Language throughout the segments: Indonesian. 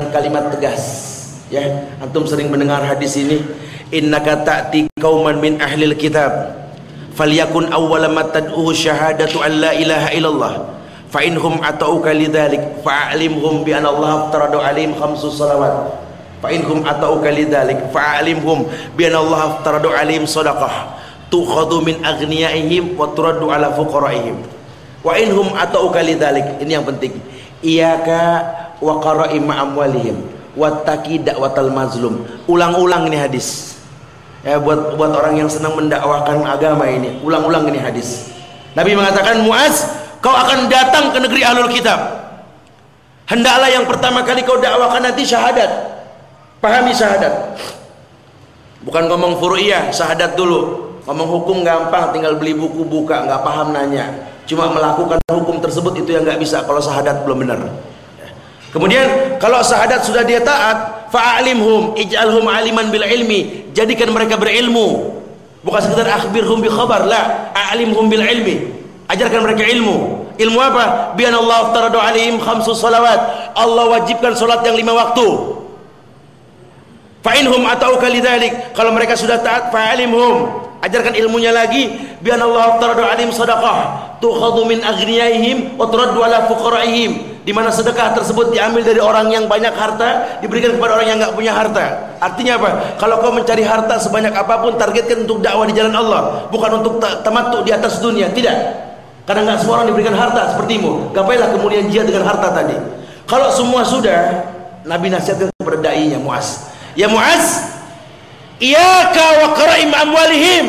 kalimat tegas. Ya, antum sering mendengar hadis ini, innaka ta'ti qauman min ahlil kitab falyakun awwala ma tad'uhu syahadatu an la ilaha illallah fa inhum ata'uka lidzalik fa'alimhum bi anna Allah aftarada 'alaihim khamsus salawat fa inhum ata'uka lidzalik fa'alimhum bi anna Allah aftarada 'alaihim shadaqah tukhadhu min aghniyaihim wa turaddu 'ala fuqaraihim wa inhum ata'uka lidzalik. Ini yang penting, iyyaka wa qara'im amwalihim wattaqi da'watal mazlum. Ulang-ulang ini hadis ya, buat orang yang senang mendakwakan agama ini, ulang-ulang ini hadis. Nabi mengatakan, Muaz, kau akan datang ke negeri ahlul kitab, hendaklah yang pertama kali kau dakwakan nanti syahadat. Pahami syahadat, bukan ngomong furu'iyah, syahadat dulu. Ngomong hukum gampang, tinggal beli buku buka, nggak paham nanya, cuma melakukan hukum tersebut itu yang nggak bisa kalau syahadat belum benar. Kemudian kalau syahadat sudah dia taat, fa'alimhum ij'alhum aliman bil ilmi, jadikan mereka berilmu, bukan sekedar akhbirhum bi khabar, la, a'limhum bil ilmi, ajarkan mereka ilmu. Ilmu apa? Bi anna Allah aftarada 'alaihim khamsus salawat, Allah wajibkan salat yang 5 waktu. Fa inhum ata'uka lidzalik, kalau mereka sudah taat, fa'alimhum, ajarkan ilmunya lagi, bi anna Allah aftarada 'alaihim shadaqah tukhadhu min aghniyaihim wa turaddu 'ala fuqaraihim, di mana sedekah tersebut diambil dari orang yang banyak harta, diberikan kepada orang yang nggak punya harta. Artinya apa? Kalau kau mencari harta sebanyak apapun, targetkan untuk dakwah di jalan Allah, bukan untuk tamattu di atas dunia. Tidak, karena nggak semua orang diberikan harta sepertimu. Gapailah kemudian jihad dengan harta tadi. Kalau semua sudah, Nabi nasihatkan kepada dai-nya, Muaz, ya Muaz, iyyaka wa qara'im amwalihim.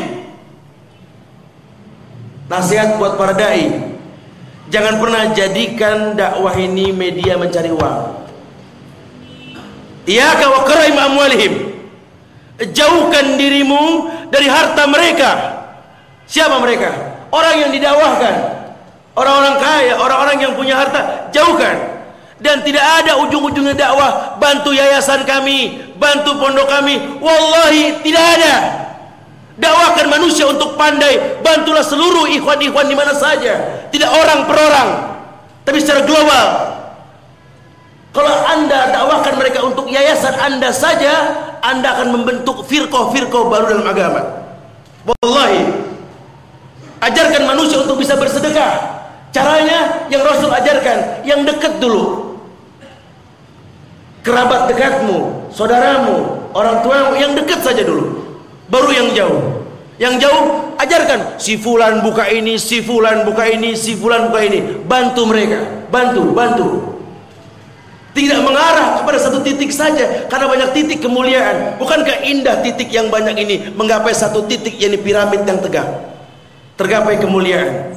Nasihat buat para dai, jangan pernah jadikan dakwah ini media mencari uang. Iyyaka wa qara'im amwalihim, jauhkan dirimu dari harta mereka. Siapa mereka? Orang yang didakwahkan, orang-orang kaya, orang-orang yang punya harta, jauhkan. Dan tidak ada ujung-ujungnya dakwah bantu yayasan kami, bantu pondok kami, wallahi tidak ada. Dakwahkan manusia untuk pandai, bantulah seluruh ikhwan-ikhwan di mana saja, tidak orang per orang, tapi secara global. Kalau anda dakwahkan mereka untuk yayasan anda saja, anda akan membentuk firqah-firqah baru dalam agama. Wallahi, ajarkan manusia untuk bisa bersedekah. Caranya yang Rasul ajarkan, yang dekat dulu, kerabat dekatmu, saudaramu, orang tuamu, yang dekat saja dulu, baru yang jauh. Yang jauh ajarkan, si fulan buka ini, si fulan buka ini, si fulan buka ini, bantu mereka, bantu. Tidak mengarah kepada satu titik saja, karena banyak titik kemuliaan. Bukankah indah titik yang banyak ini menggapai satu titik, yakni piramid yang tegak, tergapai kemuliaan.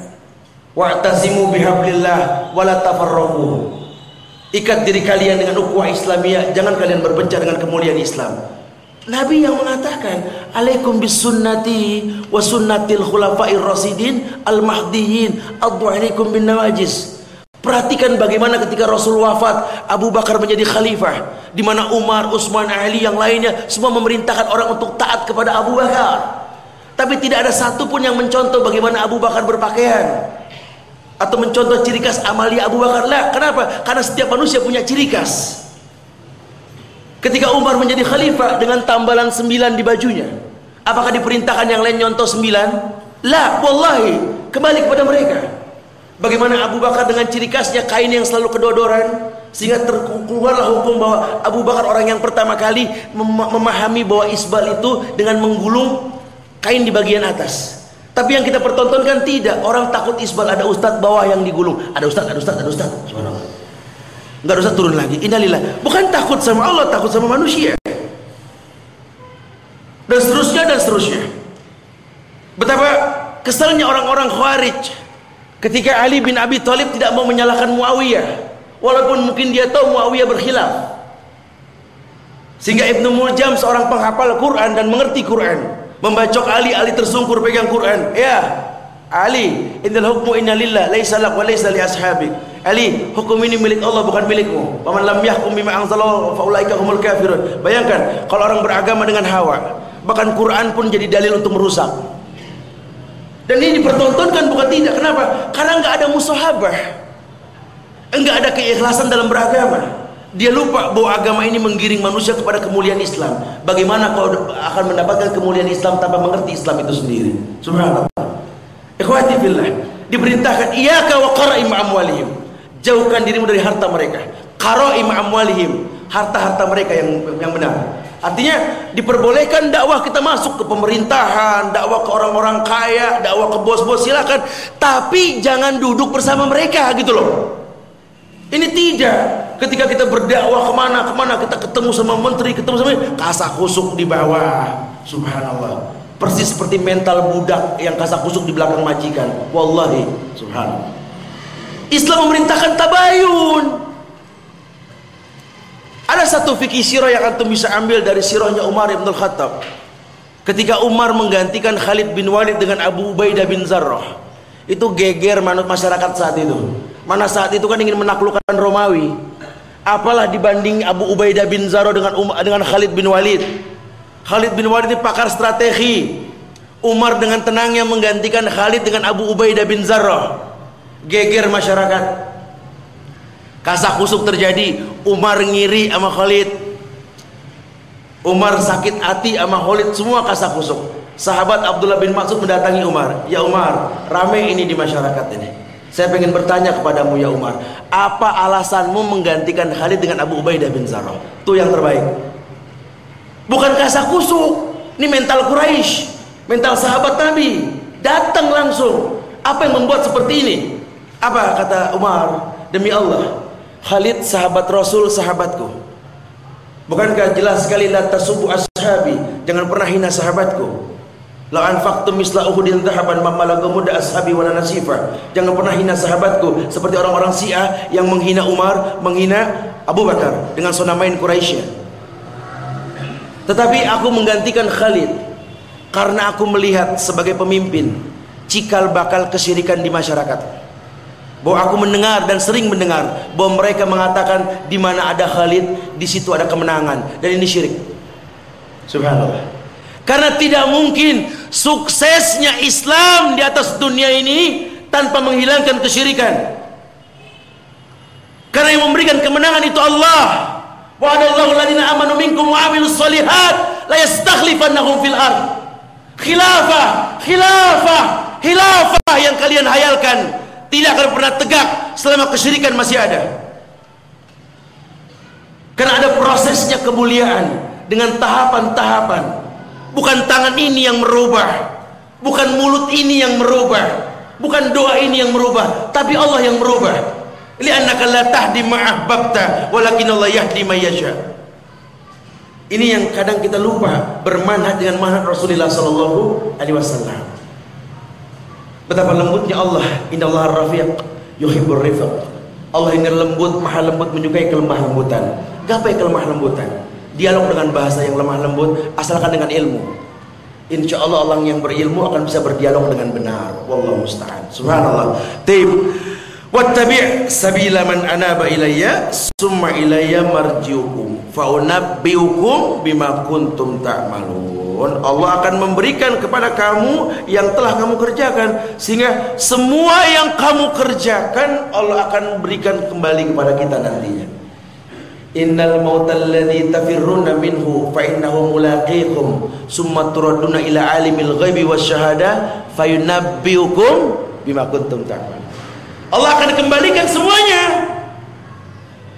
Wa'tasimu bihablillah wala tafarraqu. Ikat diri kalian dengan ukhuwah Islamiyah, jangan kalian berpencar dengan kemuliaan Islam. Nabi yang mengatakan, alaikum bisunnati wa sunnatil khulafair rasidin al-mahdiyyin addu alaikum bin nawajis. Perhatikan bagaimana ketika Rasul wafat, Abu Bakar menjadi khalifah, di mana Umar, Utsman, Ali yang lainnya semua memerintahkan orang untuk taat kepada Abu Bakar. Tapi tidak ada satupun yang mencontoh bagaimana Abu Bakar berpakaian atau mencontoh ciri khas amalia Abu Bakar. Lah, kenapa? Karena setiap manusia punya ciri khas. Ketika Umar menjadi khalifah dengan tambalan 9 di bajunya, apakah diperintahkan yang lain nyontoh 9? La, wallahi, kembali kepada mereka. Bagaimana Abu Bakar dengan ciri khasnya kain yang selalu kedodoran, sehingga terkeluarlah hukum bahwa Abu Bakar orang yang pertama kali memahami bahwa isbal itu dengan menggulung kain di bagian atas. Tapi yang kita pertontonkan tidak, orang takut isbal, ada ustadz bawah yang digulung, ada ustadz. Enggak ada ustadz turun lagi. Innalillah. Bukan takut sama Allah, takut sama manusia. Dan seterusnya. Betapa kesalnya orang-orang Khawarij ketika Ali bin Abi Thalib tidak mau menyalahkan Muawiyah, walaupun mungkin dia tahu Muawiyah berkhilaf. Sehingga Ibnu Muljam, seorang penghafal Quran dan mengerti Quran, membacok Ali tersungkur pegang Quran. Ya Ali, innal hukmu inna lillah laisa lak wa laisa li ashabik. Ali, hukum ini milik Allah, bukan milikmu. Wa man lam yahkum bima anzalallahu fa ulaika humul kafirun. Bayangkan kalau orang beragama dengan hawa, bahkan Quran pun jadi dalil untuk merusak. Dan ini dipertontonkan, bukan tidak. Kenapa? Karena enggak ada musahabah, enggak ada keikhlasan dalam beragama. Dia lupa bahwa agama ini menggiring manusia kepada kemuliaan Islam. Bagaimana kau akan mendapatkan kemuliaan Islam tanpa mengerti Islam itu sendiri? Subhanallah. Ikhwati fillah, diperintahkan iyyaka wa qara'im amwalihim. Jauhkan dirimu dari harta mereka. Qara'im amwalihim, harta-harta mereka yang benar. Artinya diperbolehkan dakwah kita masuk ke pemerintahan, dakwah ke orang-orang kaya, dakwah ke bos-bos, silakan. Tapi jangan duduk bersama mereka gitu loh. Ini tidak. Ketika kita berdakwah kemana kita ketemu sama menteri, ketemu sama kasak kusuk di bawah. Subhanallah. Persis seperti mental budak yang kasak kusuk di belakang majikan. Wallahi, subhanallah. Islam memerintahkan tabayun. Ada satu fikih sirah yang antum bisa ambil dari sirahnya Umar ibn al-Khattab. Ketika Umar menggantikan Khalid bin Walid dengan Abu Ubaidah bin Zarrah, itu geger manut masyarakat saat itu. Mana saat itu kan ingin menaklukkan Romawi. Apalah dibanding Abu Ubaidah bin Zarrah dengan Khalid bin Walid. Khalid bin Walid ini pakar strategi. Umar dengan tenangnya menggantikan Khalid dengan Abu Ubaidah bin Zarrah. Geger masyarakat. Kasak kusuk terjadi. Umar ngiri sama Khalid. Umar sakit hati sama Khalid, semua kasak kusuk. Sahabat Abdullah bin Mas'ud mendatangi Umar. Ya Umar, rame ini di masyarakat ini. Saya ingin bertanya kepadamu ya Umar, apa alasanmu menggantikan Khalid dengan Abu Ubaidah bin Zarrah? Itu yang terbaik. Bukan kasak kusuk. Ini mental Quraisy, mental sahabat Nabi. Datang langsung. Apa yang membuat seperti ini? Apa kata Umar? Demi Allah, Khalid sahabat Rasul, sahabatku. Bukankah jelas sekali la tasubbu ashabi, jangan pernah hina sahabatku. La anfaqtum misla uhudin dhahaban ma balagha mudda ashabi wala nasifa. Jangan pernah hina sahabatku seperti orang-orang Syiah yang menghina Umar, menghina Abu Bakar dengan sonamain Quraisy. Tetapi aku menggantikan Khalid karena aku melihat sebagai pemimpin cikal bakal kesyirikan di masyarakat. Bahwa aku mendengar dan sering mendengar bahwa mereka mengatakan di mana ada Khalid, di situ ada kemenangan, dan ini syirik. Subhanallah. Karena tidak mungkin suksesnya Islam di atas dunia ini tanpa menghilangkan kesyirikan. Karena yang memberikan kemenangan itu Allah. Wa'adallahu alladziina aamanu minkum wa 'amilus shalihat la yastakhlifannahum fil ardh. Khilafah yang kalian hayalkan tidak akan pernah tegak selama kesyirikan masih ada. Karena ada prosesnya kemuliaan dengan tahapan-tahapan. Bukan tangan ini yang merubah, bukan mulut ini yang merubah, bukan doa ini yang merubah, tapi Allah yang merubah. Li'annaka la tahdi ma'ahbabta walakin Allah yahdi may yasha. Ini yang kadang kita lupa, bermanhaj dengan manhaj Rasulullah sallallahu alaihi wasallam. Betapa lembutnya Allah. Innallaha rafiq yuhibbur rifq. Allah ini lembut, maha lembut, menyukai kelemah lembutan. Gapai kelemah lembutan? Dialog dengan bahasa yang lemah lembut, asalkan dengan ilmu. Insya Allah orang yang berilmu akan bisa berdialog dengan benar. Wallahu musta'an. Subhanallah. Taib. Wattabi' sabila man anaba ilayya summa ilayya marji'ukum fa unabbi'ukum bima kuntum ta'malun. Allah akan memberikan kepada kamu yang telah kamu kerjakan, sehingga semua yang kamu kerjakan Allah akan berikan kembali kepada kita nantinya. Innal mautal ladzi tafirruna minhu fa innahu mulaqikum summa turadduna ila alimil ghaibi wasyahada fayunabbi'ukum bima kuntum ta'malun. Allah akan kembalikan semuanya.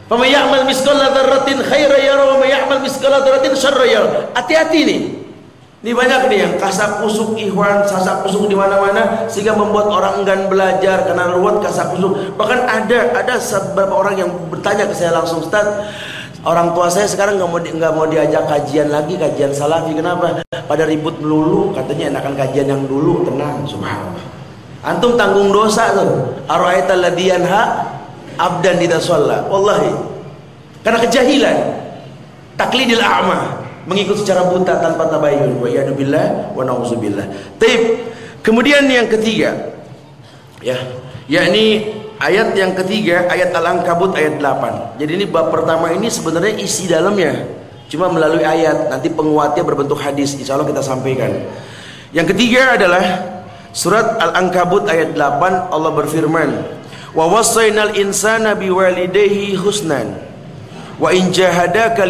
Faman ya'mal mithqala dzarratin khairan yara wa may ya'mal mithqala dzarratin syarran yara. Hati-hati nih. Ini banyak nih yang kasak kusuk ikhwan, sasak kusuk di mana-mana sehingga membuat orang enggan belajar karena ruwet kasak kusuk. Bahkan ada beberapa orang yang bertanya ke saya langsung, Ustaz, orang tua saya sekarang nggak mau diajak kajian lagi, kajian salafi. Kenapa? Pada ribut melulu, katanya enakan kajian yang dulu. Tenang, subhanallah. Antum tanggung dosa tuh. Ara'aital ladzi yanha abdan idza shalla. Wallahi. Karena kejahilan. Taklidil a'ma, mengikut secara buta tanpa tabayyun. Wa iyadu billah wa na'udzubillah. Taib. Kemudian yang ketiga, ya, yakni ayat yang ketiga, ayat Al-Ankabut ayat 8. Jadi ini bab pertama ini sebenarnya isi dalamnya cuma melalui ayat, nanti penguatnya berbentuk hadis, insyaallah kita sampaikan. Yang ketiga adalah surat Al-Ankabut ayat 8. Allah berfirman, wa wassaynal insana biwalidayhi husnan Wa in jahadaka